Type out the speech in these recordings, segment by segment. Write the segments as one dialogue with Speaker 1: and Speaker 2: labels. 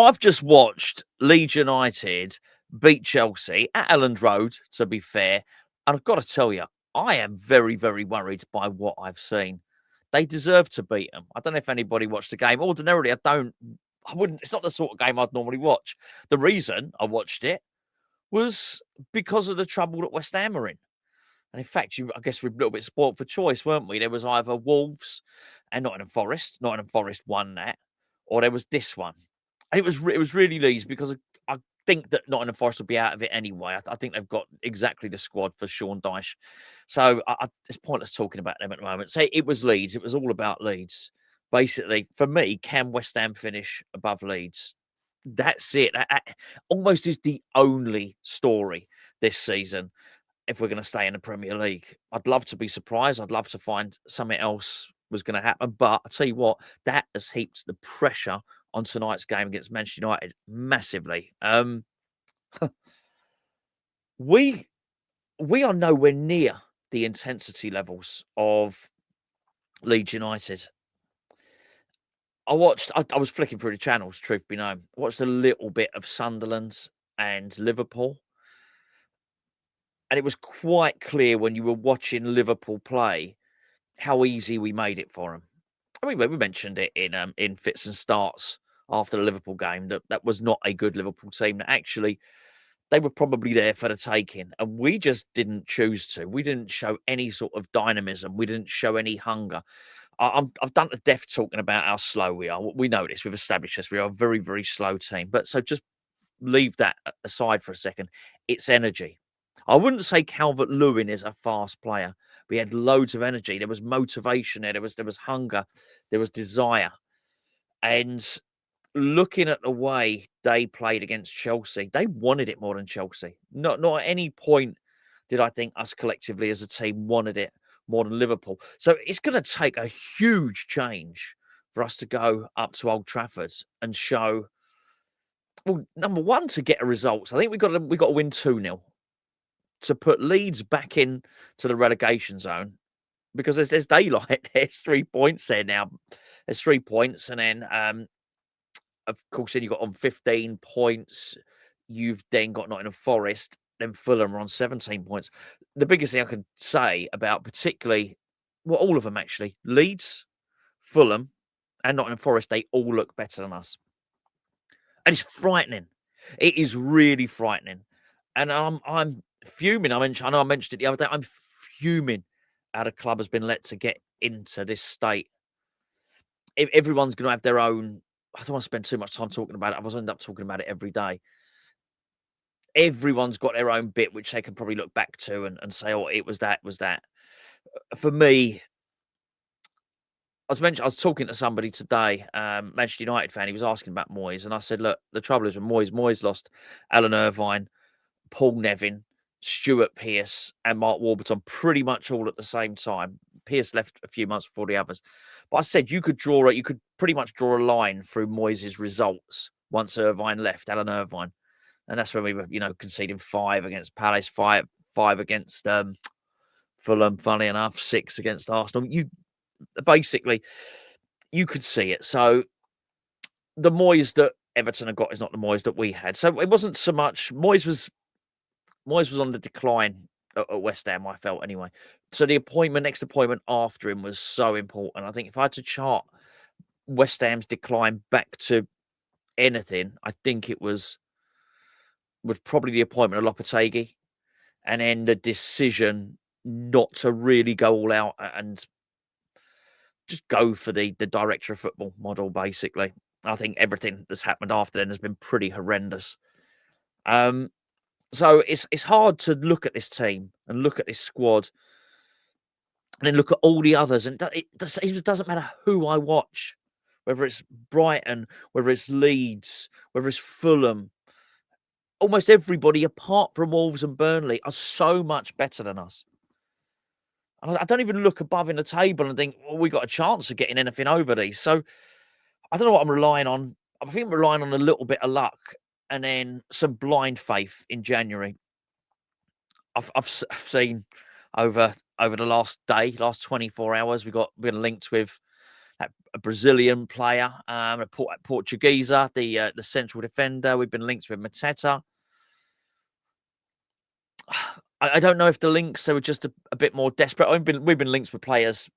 Speaker 1: I've just watched Leeds United beat Chelsea at Elland Road, to be fair. And I've got to tell you, I am very, very worried by what I've seen. They deserve to beat them. I don't know if anybody watched the game. Ordinarily, I wouldn't, it's not the sort of game I'd normally watch. The reason I watched it was because of the trouble that West Ham are in. And in fact, I guess we're a little bit spoilt for choice, weren't we? There was either Wolves and Nottingham Forest. Nottingham Forest won that, or there was this one. And it was really Leeds because I think that Nottingham Forest will be out of it anyway. I think they've got exactly the squad for Sean Dyche. So it's pointless talking about them at the moment. Say it was Leeds. It was all about Leeds. Basically, for me, can West Ham finish above Leeds? That's it. That almost is the only story this season if we're going to stay in the Premier League. I'd love to be surprised. I'd love to find something else was going to happen. But I tell you what, that has heaped the pressure on tonight's game against Manchester United massively. We are nowhere near the intensity levels of Leeds United. I was flicking through the channels, truth be known. I watched a little bit of Sunderland and Liverpool. And it was quite clear when you were watching Liverpool play how easy we made it for them. I mean, we mentioned it in fits and starts after the Liverpool game that was not a good Liverpool team. That actually they were probably there for the taking, and we just didn't choose to. We didn't show any sort of dynamism. We didn't show any hunger. I've done to death talking about how slow we are. We know this. We've established this. We are a very, very slow team. But so just leave that aside for a second. It's energy. I wouldn't say Calvert-Lewin is a fast player. We had loads of energy. There was motivation there. There was hunger. There was desire. And looking at the way they played against Chelsea, they wanted it more than Chelsea. Not at any point did I think us collectively as a team wanted it more than Liverpool. So it's going to take a huge change for us to go up to Old Trafford and show. Well, number one, to get a result. I think we got to win 2-0 to put Leeds back in to the relegation zone, because there's daylight. There's 3 points there now. There's 3 points, and then of course then you've got on 15 points. You've then got Nottingham Forest, then Fulham are on 17 points. The biggest thing I could say about particularly, well, all of them actually, Leeds, Fulham, and Nottingham Forest, they all look better than us. And it's frightening. It is really frightening. And I'm fuming. I know I mentioned it the other day. I'm fuming how the club has been let to get into this state. If everyone's going to have their own. I don't want to spend too much time talking about it. I was end up talking about it every day. Everyone's got their own bit, which they can probably look back to and say, "Oh, it was that, was that." For me, I was talking to somebody today, Manchester United fan. He was asking about Moyes, and I said, "Look, the trouble is with Moyes lost Alan Irvine, Paul Nevin, Stuart Pearce, and Mark Warburton pretty much all at the same time. Pearce left a few months before the others. But I said you could pretty much draw a line through Moyes' results once Irvine left, Alan Irvine. And that's when we were, conceding 5 against Palace, 5 against Fulham, funny enough, 6 against Arsenal. You could see it. So the Moyes that Everton have got is not the Moyes that we had. So it wasn't so much Moyes was on the decline at West Ham, I felt anyway. So the next appointment after him was so important. I think if I had to chart West Ham's decline back to anything, I think it was probably the appointment of Lopetegui, and then the decision not to really go all out and just go for the director of football model, basically. I think everything that's happened after then has been pretty horrendous. So it's hard to look at this team and look at this squad and then look at all the others. And it doesn't matter who I watch, whether it's Brighton, whether it's Leeds, whether it's Fulham. Almost everybody, apart from Wolves and Burnley, are so much better than us. And I don't even look above in the table and think, well, we got a chance of getting anything over these. So I don't know what I'm relying on. I think I'm relying on a little bit of luck and then some blind faith in January. I've seen over the last 24 hours, we've been linked with a Brazilian player, a Portugueser, the central defender. We've been linked with Mateta. I don't know if the links they were just a bit more desperate. We've been linked with players.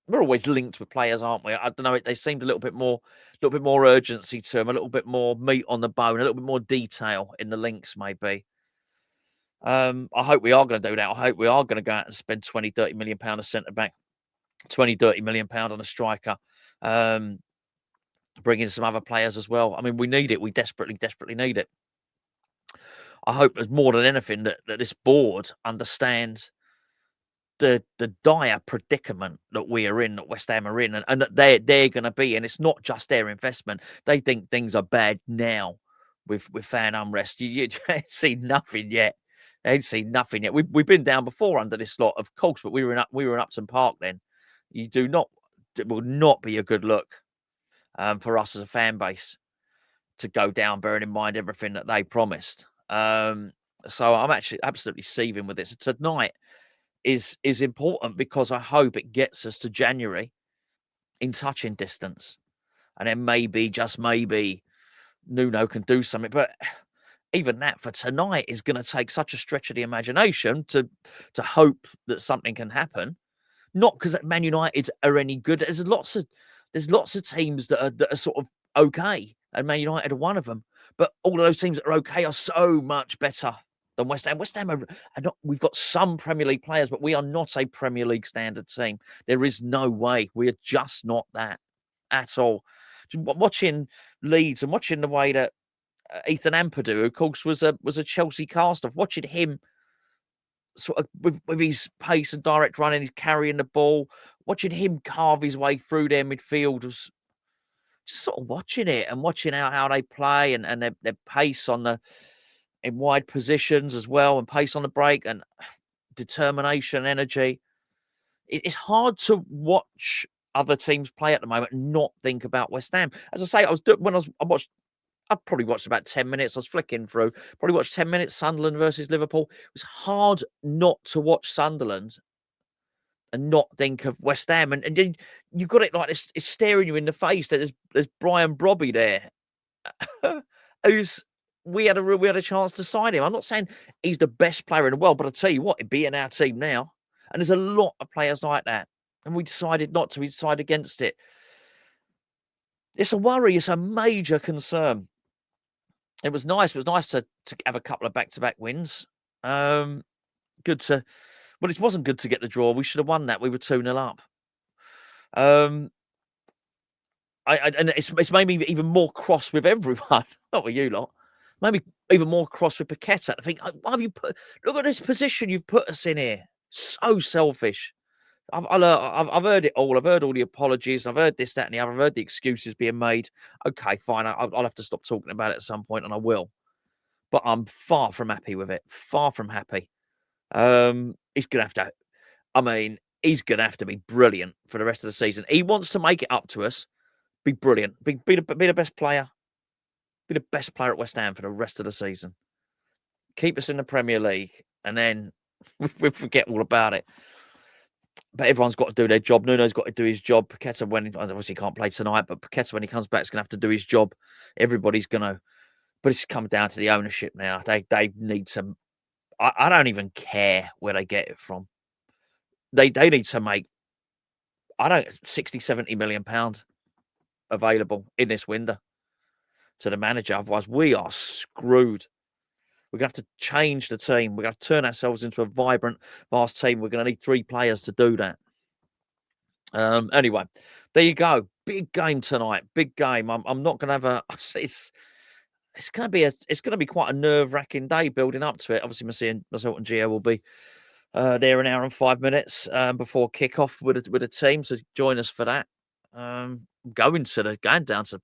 Speaker 1: We're always linked with players, aren't we? I don't know. They seemed a little bit more urgency to them, a little bit more meat on the bone, a little bit more detail in the links, maybe. I hope we are going to do that. I hope we are going to go out and spend 20, 30 million pound a centre back, 20, 30 million pound on a striker. Bring in some other players as well. I mean, we need it. We desperately need it. I hope there's more than anything that this board understands the dire predicament that we are in, that West Ham are in, and that they're going to be. And it's not just their investment. They think things are bad now with fan unrest. You ain't seen nothing yet. They ain't seen nothing yet. We've been down before under this lot, of course, but we were in Upton Park then. It will not be a good look for us as a fan base to go down, bearing in mind everything that they promised. So I'm actually absolutely seething with this. Tonight is important because I hope it gets us to January in touching distance, and then maybe, just maybe, Nuno can do something. But even that for tonight is going to take such a stretch of the imagination to hope that something can happen. Not because Man United are any good. There's lots of teams that are sort of okay, and Man United are one of them. But all of those teams that are okay are so much better than West Ham. West Ham are not. We've got some Premier League players, but we are not a Premier League standard team. There is no way. We are just not that at all. Watching Leeds and watching the way that Ethan Ampadu, who of course was a Chelsea cast-off, watching him sort of with his pace and direct running, he's carrying the ball, watching him carve his way through their midfield was just sort of watching it and watching how they play and their pace in wide positions as well, and pace on the break and determination, energy. It's hard to watch other teams play at the moment and not think about West Ham. As I say, I probably watched about 10 minutes. I was flicking through. Probably watched 10 minutes, Sunderland versus Liverpool. It was hard not to watch Sunderland and not think of West Ham. And then you got it like this. It's staring you in the face that there's Brian Brobby there, we had a chance to sign him. I'm not saying he's the best player in the world, but I tell you what, he'd be in our team now. And there's a lot of players like that. And we decided not to. We decided against it. It's a worry. It's a major concern. It was nice. It was nice to have a couple of back-to-back wins. It wasn't good to get the draw. We should have won that. We were 2-0 up. And it's made me even more cross with everyone. Not with you lot. Made me even more cross with Paquetá. I think, why have you look at this position you've put us in here. So selfish. I've heard it all. I've heard all the apologies. I've heard this, that, and the other. I've heard the excuses being made. Okay, fine. I'll have to stop talking about it at some point, and I will. But I'm far from happy with it. Far from happy. He's gonna have to. I mean, he's gonna have to be brilliant for the rest of the season. He wants to make it up to us. Be brilliant. Be the best player. Be the best player at West Ham for the rest of the season. Keep us in the Premier League, and then we forget all about it. But everyone's got to do their job. Nuno's got to do his job. Paquetá, obviously can't play tonight, but Paquetá, when he comes back, is going to have to do his job. Everybody's going to. But it's come down to the ownership now. They need some. I don't even care where they get it from. They need to make, 60, 70 million pounds available in this window to the manager. Otherwise, we are screwed. We're going to have to change the team. We're going to turn ourselves into a vibrant, vast team. We're going to need 3 players to do that. Anyway, there you go. Big game tonight. Big game. I'm not going to have a. It's going to be quite a nerve-wracking day building up to it. Obviously, myself and Gio will be there an hour and 5 minutes before kickoff with a team. So join us for that. Going down to the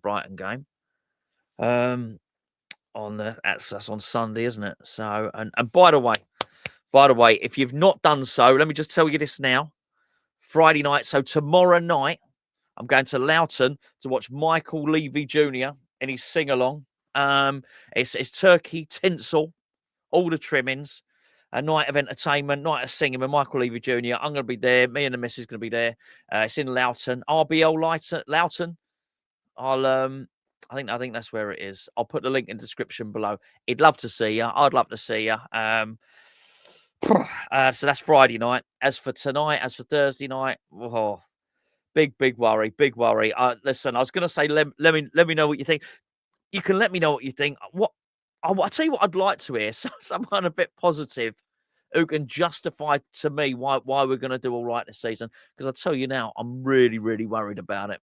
Speaker 1: Brighton game. That's on Sunday, isn't it? So, and by the way, if you've not done so, let me just tell you this now. Friday night, so tomorrow night, I'm going to Loughton to watch Michael Levy Jr. in his sing-along. It's turkey, tinsel, all the trimmings. a night of entertainment, night of singing with Michael Levy Jr. I'm going to be there. Me and the missus going to be there. It's in Loughton, RBL Loughton. I think that's where it is. I'll put the link in the description below. He'd love to see you. I'd love to see you. So that's Friday night. As for tonight, as for Thursday night, oh, big worry, big worry. Listen, I was going to say, let me know what you think. You can let me know what you think. I'll tell you what I'd like to hear. Someone a bit positive who can justify to me why we're going to do all right this season. Because I tell you now, I'm really worried about it.